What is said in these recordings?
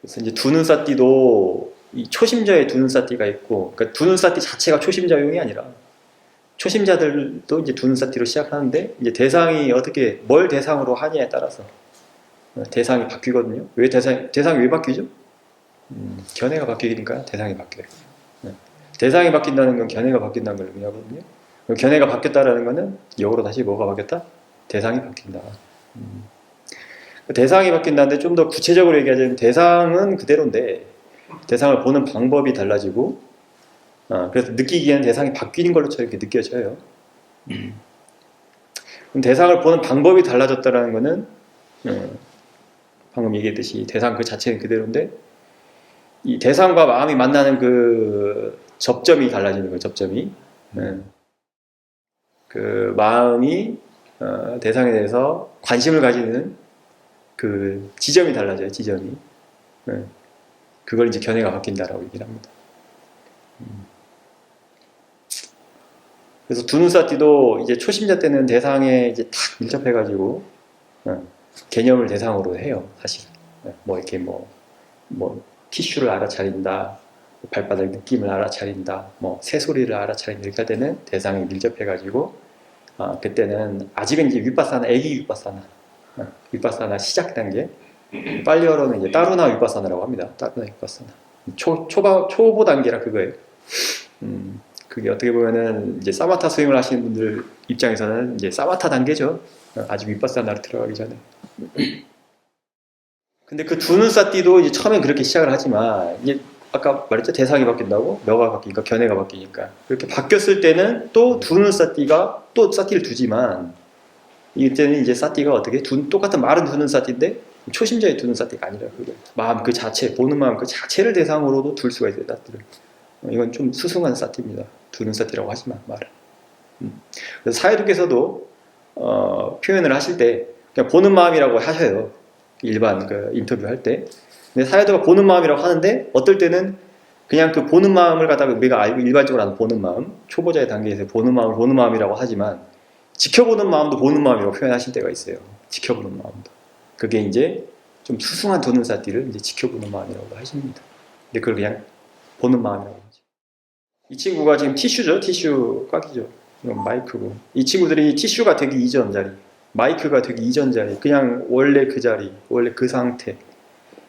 그래서 이제 두눈사띠도 이 초심자의 두눈사띠가 있고, 그러니까 두눈사띠 자체가 초심자용이 아니라 초심자들도 이제 두눈사띠로 시작하는데, 이제 대상이 어떻게 뭘 대상으로 하냐에 따라서 대상이 바뀌거든요. 왜 대상이 왜 바뀌죠? 견해가 바뀌니까 대상이 바뀌어요. 대상이 바뀐다는 건 견해가 바뀐다는 걸 의미하거든요. 견해가 바뀌었다라는 거는 역으로 다시 뭐가 바뀌었다? 대상이 바뀐다. 대상이 바뀐다는데 좀 더 구체적으로 얘기하자면 대상은 그대로인데 대상을 보는 방법이 달라지고, 그래서 느끼기에는 대상이 바뀌는 걸로 이렇게 느껴져요. 그럼 대상을 보는 방법이 달라졌다는 거는 방금 얘기했듯이 대상 그 자체는 그대로인데 이 대상과 마음이 만나는 그 접점이 달라지는 거예요. 접점이. 그 마음이 대상에 대해서 관심을 가지는 그 지점이 달라져요. 지점이. 그걸 이제 견해가 바뀐다라고 얘기를 합니다. 그래서 두눈사띠도 이제 초심자 때는 대상에 이제 탁 밀접해가지고 개념을 대상으로 해요. 사실. 뭐 이렇게 뭐 티슈를 알아차린다, 발바닥 느낌을 알아차린다, 뭐 새소리를 알아차린다 이렇게 할 때는 대상에 밀접해가지고 그때는 아직은 이제 윗바사나 애기 윗바사나 시작 단계, 빨리어로는 이제 따루나 윗바사나라고 합니다. 따루나 윗바사나 초보 단계라 그거예요. 그게 어떻게 보면은 이제 사마타 수행을 하시는 분들 입장에서는 이제 사마타 단계죠. 아직 윗바사나로 들어가기 전에. 근데 그 두눈사띠도 이제 처음엔 그렇게 시작을 하지만 이제 아까 말했죠. 대상이 바뀐다고? 묘가 바뀌니까 견해가 바뀌니까 그렇게 바뀌었을 때는 또 두눈사띠가 또 사띠를 두지만 이때는 이제 사띠가 어떻게 똑같은 마른 두눈사띠인데 초심자의 두눈사띠가 아니라 그게 마음 그 자체 보는 마음 그 자체를 대상으로도 둘 수가 있어요. 사띠를. 이건 좀 수승한 사띠입니다. 두눈사띠라고 하지만 말은. 그래서 사회도께서도 표현을 하실 때 그냥 보는 마음이라고 하셔요. 일반 그 인터뷰 할 때. 근데 사회도가 보는 마음이라고 하는데 어떨 때는 그냥 그 보는 마음을 갖다가 우리가 알고 일반적으로 하는 보는 마음, 초보자의 단계에서 보는 마음을 보는 마음이라고 하지만 지켜보는 마음도 보는 마음이라고 표현하실 때가 있어요. 지켜보는 마음도. 그게 이제 좀 수승한 두눈사띠를 이제 지켜보는 마음이라고 하십니다. 근데 그걸 그냥 보는 마음이라고 하죠. 이 친구가 지금 티슈죠? 티슈 꽉이죠. 이건 마이크고. 이 친구들이 티슈가 되기 이전 자리, 마이크가 되기 이전 자리, 그냥 원래 그 자리, 원래 그 상태.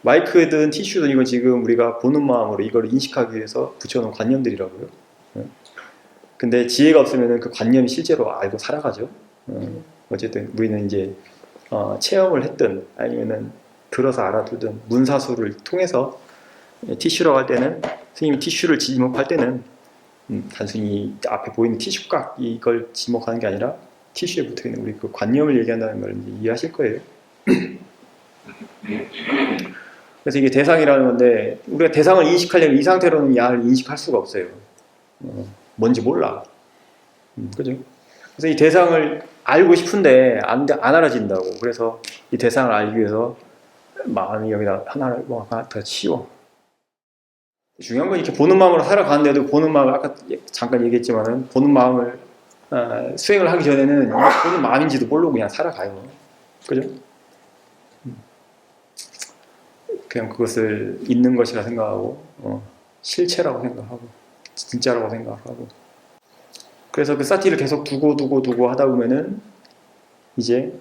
마이크든 티슈든 이건 지금 우리가 보는 마음으로 이걸 인식하기 위해서 붙여놓은 관념들이라고요. 근데 지혜가 없으면 그 관념이 실제로 알고 살아가죠. 어쨌든 우리는 이제 체험을 했든 아니면은 들어서 알아두든 문사수를 통해서 티슈라고 할 때는 선생님이 티슈를 지목할 때는 단순히 앞에 보이는 티슈각 이걸 지목하는 게 아니라 티슈에 붙어있는 우리 그 관념을 얘기한다는 걸 이제 이해하실 거예요. 그래서 이게 대상이라는 건데 우리가 대상을 인식하려면 이 상태로는 야를 인식할 수가 없어요. 뭔지 몰라. 그죠? 그래서 이 대상을 알고 싶은데 안 알아진다고. 그래서 이 대상을 알기 위해서 마음이 여기다 하나 더 치워. 중요한 건 이렇게 보는 마음으로 살아가는데도 보는 마음을 아까 잠깐 얘기했지만은 보는 마음을 수행을 하기 전에는 보는 마음인지도 모르고 그냥 살아가요. 그죠? 그냥 그것을 있는 것이라 생각하고 실체라고 생각하고 진짜라고 생각하고 그래서 그 사티를 계속 두고 하다 보면은 이제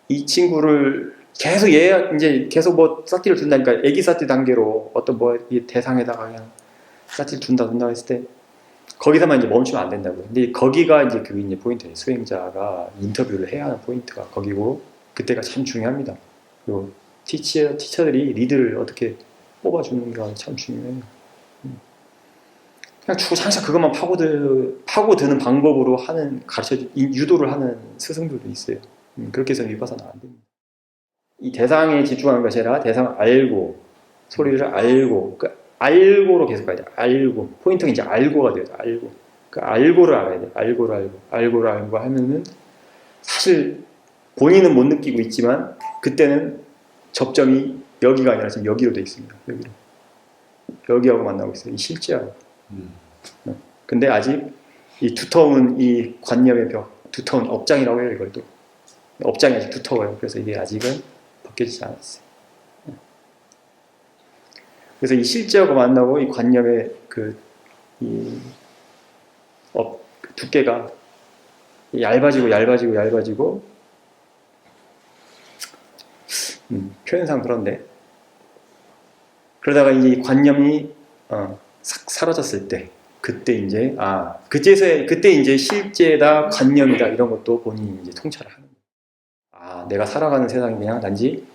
이 친구를 계속 이제 계속 뭐 사티를 둔다니까 애기 사티 단계로 어떤 뭐 이 대상에다가 그냥 사티를 둔다 했을 때 거기서만 이제 멈추면 안 된다고요. 근데 거기가 이제 그게 이제 포인트예요. 수행자가 인터뷰를 해야 하는 포인트가 거기고 그때가 참 중요합니다. 그리고 티처들이 리드를 어떻게 뽑아주는가 참 중요해요. 그냥 항상 그것만 파고드는 방법으로 하는 유도를 하는 스승들도 있어요. 그렇게 해서 위파사나 안 됩니다. 이 대상에 집중하는 것이 아니라 대상을 알고 소리를 알고 그 알고로 계속 가야 돼. 알고 포인트가 이제 알고가 돼요. 알고 그 알고를 알아야 돼. 알고를 알고 하면은 사실 본인은 못 느끼고 있지만 그때는 접점이 여기가 아니라 지금 여기로 돼 있습니다. 여기하고 만나고 있어요. 이 실제하고. 근데 아직 이 두터운 이 관념의 벽, 두터운 업장이라고 해요. 이걸 또 업장이 아직 두터워요. 그래서 이게 아직은 벗겨지지 않았어요. 그래서 이 실제하고 만나고 이 관념의 그 두께가 얇아지고 얇아지고 얇아지고 표현상 그런데 그러다가 이제 이 관념이 싹 사라졌을 때 그때 이제 그때 이제 실제다 관념이다 이런 것도 본인이 이제 통찰을 하는 거예요. 내가 살아가는 세상이 그냥 단지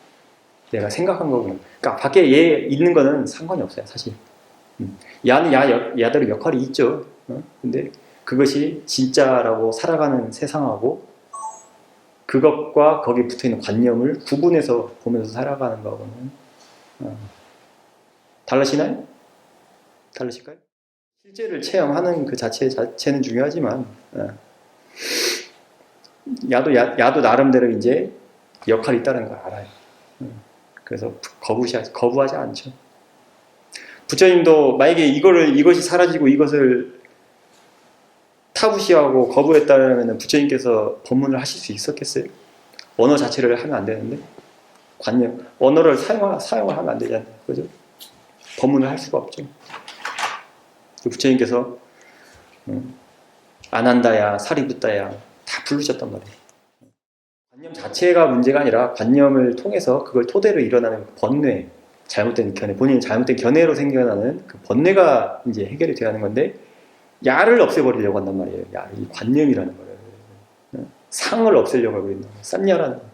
내가 생각한 거구나. 그러니까 밖에 얘 있는 거는 상관이 없어요, 사실. 야는 야대로 역할이 있죠. 근데 그것이 진짜라고 살아가는 세상하고 그것과 거기에 붙어있는 관념을 구분해서 보면서 살아가는 거하고는 달라지나요? 달라질까요? 실제를 체험하는 그 자체는 중요하지만 야도 나름대로 이제 역할이 있다는 걸 알아요. 그래서 거부하지 않죠. 부처님도 만약에 이것이 사라지고 이것을 타부시하고 거부했다면 부처님께서 법문을 하실 수 있었겠어요? 언어 자체를 하면 안 되는데 관념, 언어를 사용을 하면 안 되잖아요. 그죠? 법문을 할 수가 없죠. 부처님께서 아난다야, 사리붓다야 다 부르셨단 말이에요. 관념 자체가 문제가 아니라 관념을 통해서 그걸 토대로 일어나는 번뇌, 잘못된 견해, 본인이 잘못된 견해로 생겨나는 그 번뇌가 이제 해결이 돼야 하는 건데 야를 없애버리려고 한단 말이에요. 이 관념이라는 거를. 상을 없애려고 하고 있는 거예요. 싼야라는 거.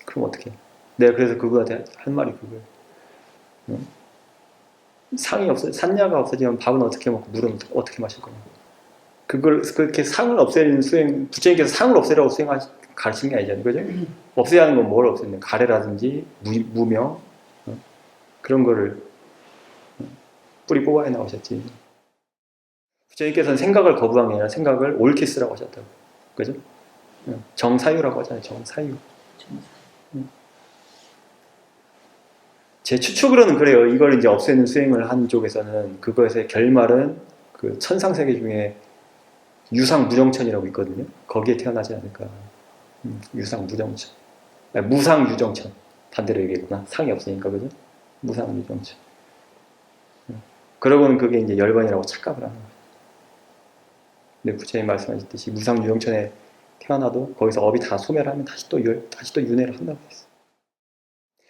그럼 어떻게? 내가 그래서 그분한테 한 말이 그거예요. 싼야가 없어지면 밥은 어떻게 먹고 물은 어떻게 마실 거냐고. 그걸 그렇게 상을 없애는 수행, 부처님께서 상을 없애라고 가르치는 게 아니잖아요. 그죠? 없애야 하는 건 뭘 없애는 거예요? 가래라든지 무명 그런 거를 뿌리 뽑아야 나오셨지. 부처님께서는 생각을 거부한 게 아니라 생각을 옳게 쓰라고 하셨다고. 그죠? 정사유라고 하잖아요. 정사유. 제 추측으로는 그래요. 이걸 이제 없애는 수행을 한 쪽에서는 그것의 결말은 그 천상세계 중에 유상무정천이라고 있거든요. 거기에 태어나지 않을까. 유상무정천. 무상유정천. 반대로 얘기했구나. 상이 없으니까, 그죠? 무상유정천. 그러고는 그게 이제 열반이라고 착각을 하는 거예요. 근데 부처님 말씀하셨듯이 무상유정천에 태어나도 거기서 업이 다 소멸하면 다시 또 윤회를 한다고 했어요.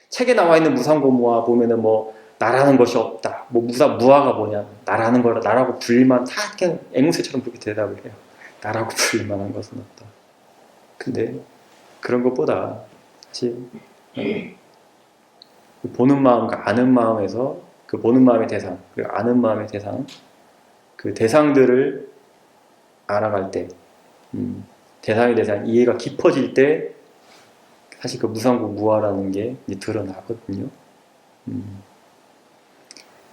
책에 나와 있는 무상고무화 보면은 뭐 나라는 것이 없다. 뭐 무화가 뭐냐? 나라는 걸 나라고 불릴만 다 그냥 앵무새처럼 그렇게 대답을 해요. 나라고 불릴만한 것은 없다. 근데 그런 것보다 사실 보는 마음과 아는 마음에서 그 보는 마음의 대상, 그 아는 마음의 대상, 그 대상들을 알아갈 때, 대상에 대한 이해가 깊어질 때 사실 그 무상고무화라는 게 이제 드러나거든요.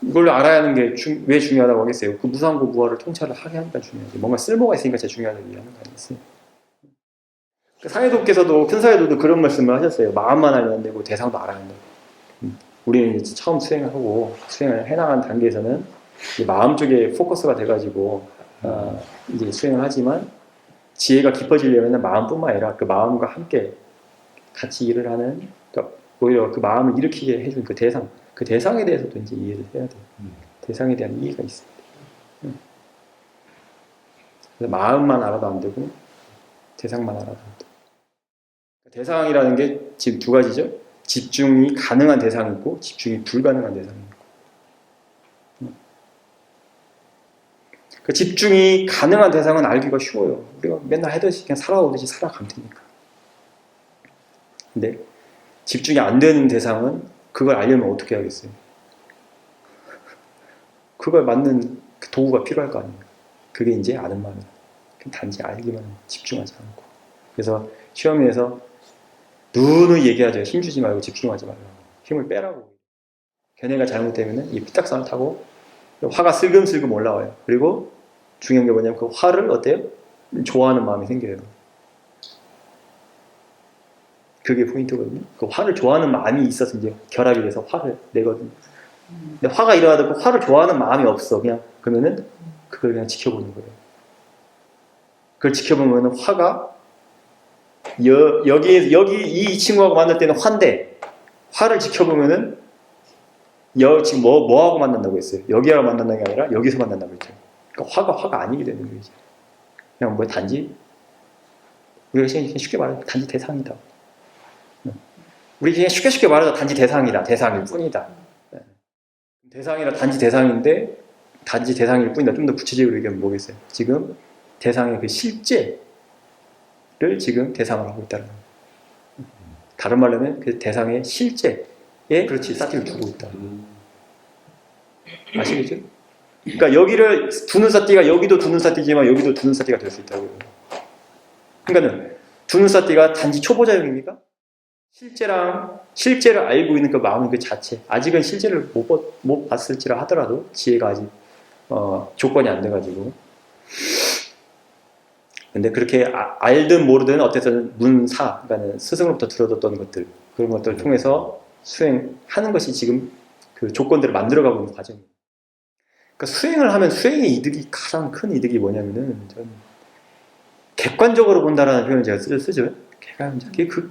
이걸 알아야 하는 게 왜 중요하다고 하겠어요? 그 무상고무화를 통찰을 하게 하니까 중요하지. 뭔가 쓸모가 있으니까 제일 중요하다고 얘기하는 거 아니겠어요? 사해도께서도 큰 사해도도 그런 말씀을 하셨어요. 마음만 알면 안 되고 대상도 알아야 한다고. 우리는 이제 처음 수행을 해나가는 단계에서는 마음 쪽에 포커스가 돼가지고 이제 수행을 하지만 지혜가 깊어지려면 마음뿐만 아니라 그 마음과 함께 같이 일을 하는, 그러니까 오히려 그 마음을 일으키게 해준 그 대상에 대해서도 이제 이해를 해야 돼요. 대상에 대한 이해가 있어야 돼요. 그래서 마음만 알아도 안 되고 대상만 알아도 안 돼요. 대상이라는 게 지금 두 가지죠. 집중이 가능한 대상이 있고 집중이 불가능한 대상이 있고. 그 집중이 가능한 대상은 알기가 쉬워요. 우리가 맨날 하듯이 그냥 살아오듯이 살아가면 되니까. 근데 집중이 안 되는 대상은 그걸 알려면 어떻게 하겠어요? 그걸 맞는 도구가 필요할 거 아닙니까? 그게 이제 아는 마음이에요. 단지 알기만 집중하지 않고. 그래서 시험에서 누누이 얘기하죠. 힘주지 말고 집중하지 말라고. 힘을 빼라고. 견해가 잘못되면 이 피딱선을 타고 화가 슬금슬금 올라와요. 그리고 중요한 게 뭐냐면 그 화를 어때요? 좋아하는 마음이 생겨요. 그게 포인트거든요. 그 화를 좋아하는 마음이 있어서 이제 결합이 돼서 화를 내거든요. 근데 화가 일어나도 그 화를 좋아하는 마음이 없어. 그러면은 그걸 그냥 지켜보는 거예요. 그걸 지켜보면은 화가 여기 이 친구하고 만날 때는 화인데 화를 지켜보면은 지금 뭐 하고 만난다고 했어요? 여기하고 만난다는 게 아니라 여기서 만난다고 했죠. 그러니까 화가 아니게 되는 거예요. 그냥 뭐 단지 우리가 쉽게 말하면 단지 대상이다. 우리 그냥 쉽게 말해서 단지 대상이다. 대상일 뿐이다. 대상이라 단지 대상인데 단지 대상일 뿐이다. 좀 더 구체적으로 얘기하면 뭐겠어요? 지금 대상의 그 실제를 지금 대상으로 하고 있다는 거예요. 다른 말로 하면 그 대상의 실제에 그렇지 사티를 두고 있다. 아시겠죠? 그러니까 여기를 두는 사티가 여기도 두는 사티지만 여기도 두는 사티가 될 수 있다고요. 그러니까는 두는 사티가 단지 초보자용입니까? 실제를 알고 있는 그 마음 그 자체, 아직은 실제를 못 봤을지라 하더라도 지혜가 아직 조건이 안 돼가지고, 근데 그렇게 알든 모르든 어쨌든 문사, 그러니까 스승으로부터 들어뒀던 것들, 그런 것들을 통해서 수행하는 것이 지금 그 조건들을 만들어가고 있는 과정입니다. 그러니까 수행을 하면 수행의 이득이, 가장 큰 이득이 뭐냐면은 전 객관적으로 본다라는 표현을 제가 쓰죠.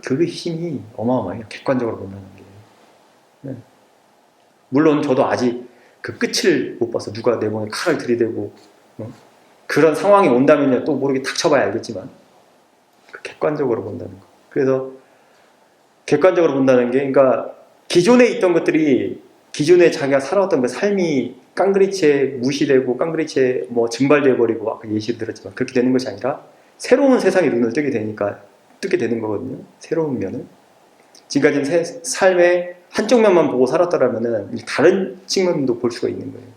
그 힘이 어마어마해요. 객관적으로 본다는 게. 네. 물론 저도 아직 그 끝을 못 봐서 누가 내 몸에 칼을 들이대고 그런 상황이 온다면요 또 모르게 닥쳐봐야 알겠지만 그 객관적으로 본다는 거. 그래서 객관적으로 본다는 게, 그러니까 기존에 있던 것들이, 기존에 자기가 살아왔던 그 삶이 깡그리치에 무시되고 깡그리치에 뭐 증발되어 버리고, 아까 예시를 들었지만 그렇게 되는 것이 아니라 새로운 세상에 눈을 뜨게 되는 거거든요. 새로운 면을. 지금까지는 삶의 한쪽 면만 보고 살았더라면은 다른 측면도 볼 수가 있는 거예요.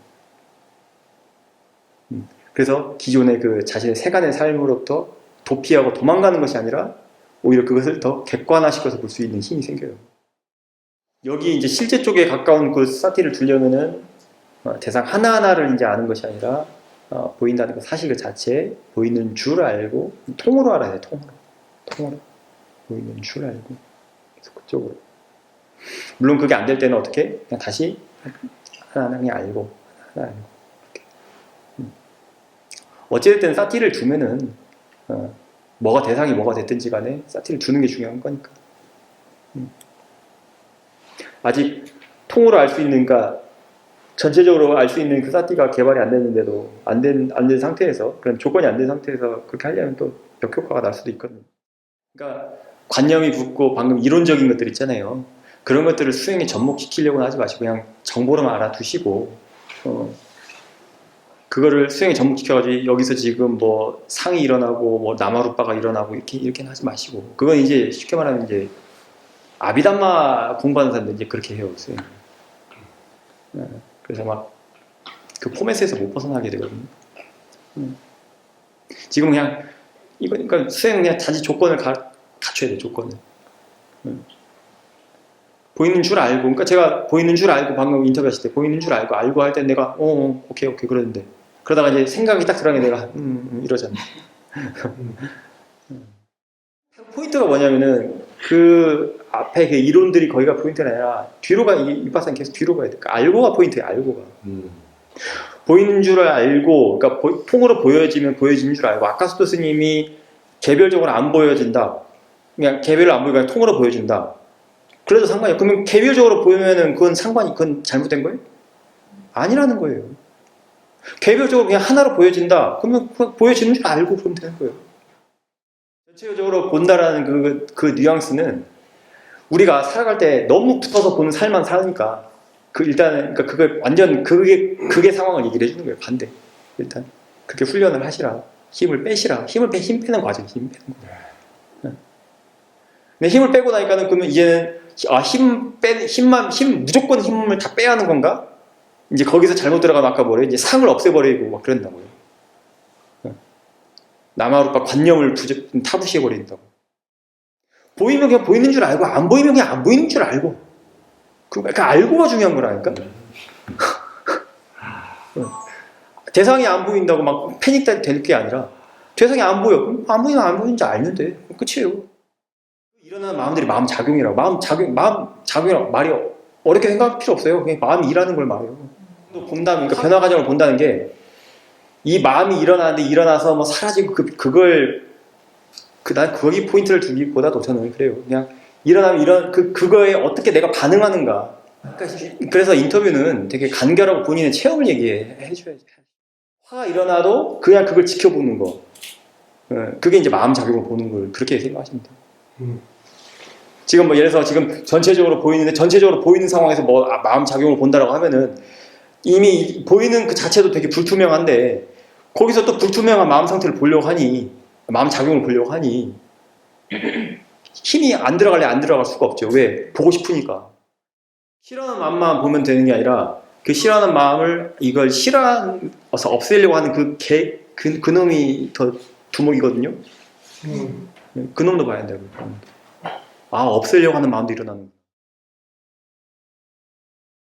그래서 기존의 그 자신의 세간의 삶으로부터 도피하고 도망가는 것이 아니라 오히려 그것을 더 객관화시켜서 볼 수 있는 힘이 생겨요. 여기 이제 실제 쪽에 가까운 그 사티를 두려면은 대상 하나하나를 이제 아는 것이 아니라 보인다는 것, 사실 그 자체에 보이는 줄 알고 통으로 알아야 돼요. 통으로 보이는 줄 알고 그래서 그쪽으로. 물론 그게 안 될 때는 어떻게? 그냥 다시 하나하나 그냥 알고 하나 알고 이렇게. 어찌됐든 사티를 두면은 대상이 뭐가 됐든지 간에 사티를 두는 게 중요한 거니까. 아직 통으로 알 수 있는, 그러니까 전체적으로 알 수 있는 그 사티가 개발이 안 됐는데도 안 된 상태에서, 그런 조건이 안 된 상태에서 그렇게 하려면 또 역효과가 날 수도 있거든요. 그러니까 관념이 붙고 방금 이론적인 것들 있잖아요. 그런 것들을 수행에 접목시키려고는 하지 마시고 그냥 정보로만 알아두시고 그거를 수행에 접목시켜가지고 여기서 지금 뭐 상이 일어나고 뭐 나마루빠가 일어나고 이렇게는 하지 마시고, 그건 이제 쉽게 말하면 이제 아비담마 공부하는 사람들 이제 그렇게 해요, 수행. 그래서 막 그 포맷에서 못 벗어나게 되거든요. 지금 그냥 그러니까 수행은 그냥 단지 조건을 갖춰야 돼, 조건을. 보이는 줄 알고, 그러니까 제가 보이는 줄 알고 방금 인터뷰하실 때 보이는 줄 알고 할 때 내가 오케이 그러는데, 그러다가 이제 생각이 딱 들어가게 내가 이러잖아. 포인트가 뭐냐면은 그 앞에 그 이론들이 거기가 포인트가 아니라 뒤로가, 이 바사는 계속 뒤로 가야 돼. 그러니까 알고가 포인트예요. 알고가. 보이는 줄 알고, 그러니까 통으로 보여지면 보여지는 줄 알고, 아카수토 스님이 개별적으로 안 보여진다. 그냥 개별로 안 보이고 그냥 통으로 보여준다. 그래도 상관이 없어요. 그러면 개별적으로 보이면은 그건 잘못된 거예요? 아니라는 거예요. 개별적으로 그냥 하나로 보여진다. 그러면 보여지는 줄 알고 보면 되는 거예요. 전체적으로 본다라는 그 뉘앙스는 우리가 살아갈 때 너무 붙어서 보는 삶만 살니까 그러니까 그걸 완전 그게 상황을 얘기를 해주는 거예요. 반대. 일단 그렇게 훈련을 하시라. 힘을 빼시라. 힘 빼는 과정. 힘 빼는 거. 근데 힘을 빼고 나니까는 그러면 이제는 무조건 힘을 다 빼야 하는 건가? 이제 거기서 잘못 들어가면 아까 뭐래요? 이제 상을 없애버리고 막 그런다고요. 나마루빠 관념을 타부시해버린다고. 보이면 그냥 보이는 줄 알고, 안 보이면 그냥 안 보이는 줄 알고. 그러니까 알고가 중요한 거라니까? 대상이 안 보인다고 막 패닉 될 게 아니라, 대상이 안 보여. 그럼 안 보이면 안 보이는지 알면 돼. 끝이에요. 일어나는 마음들이 마음 작용이라고. 마음 작용이라고 말이 어렵게 생각할 필요 없어요. 그냥 마음이 일하는 걸 말해요. 그러니까 변화 과정을 본다는 게, 이 마음이 일어나는데 일어나서 뭐 사라지고 난 거기 포인트를 두기보다도 저는 그래요. 그냥 일어나면 그거에 어떻게 내가 반응하는가. 그래서 인터뷰는 되게 간결하고 본인의 체험을 얘기해줘야지. 화가 일어나도 그냥 그걸 지켜보는 거. 그게 이제 마음 작용을 보는 걸 그렇게 생각하시면 돼요. 지금 뭐 예를 들어서 지금 전체적으로 보이는 상황에서 뭐 마음 작용을 본다라고 하면은 이미 보이는 그 자체도 되게 불투명한데 거기서 또 불투명한 마음 상태를 보려고 하니 마음 작용을 보려고 하니 힘이 안 들어갈 수가 없죠. 왜? 보고 싶으니까. 싫어하는 마음만 보면 되는 게 아니라 그 싫어하는 마음을 이걸 싫어서 없애려고 하는 그놈이 더 두목이거든요. 그놈도 봐야 돼요. 없애려고 하는 마음도 일어나는 거예요.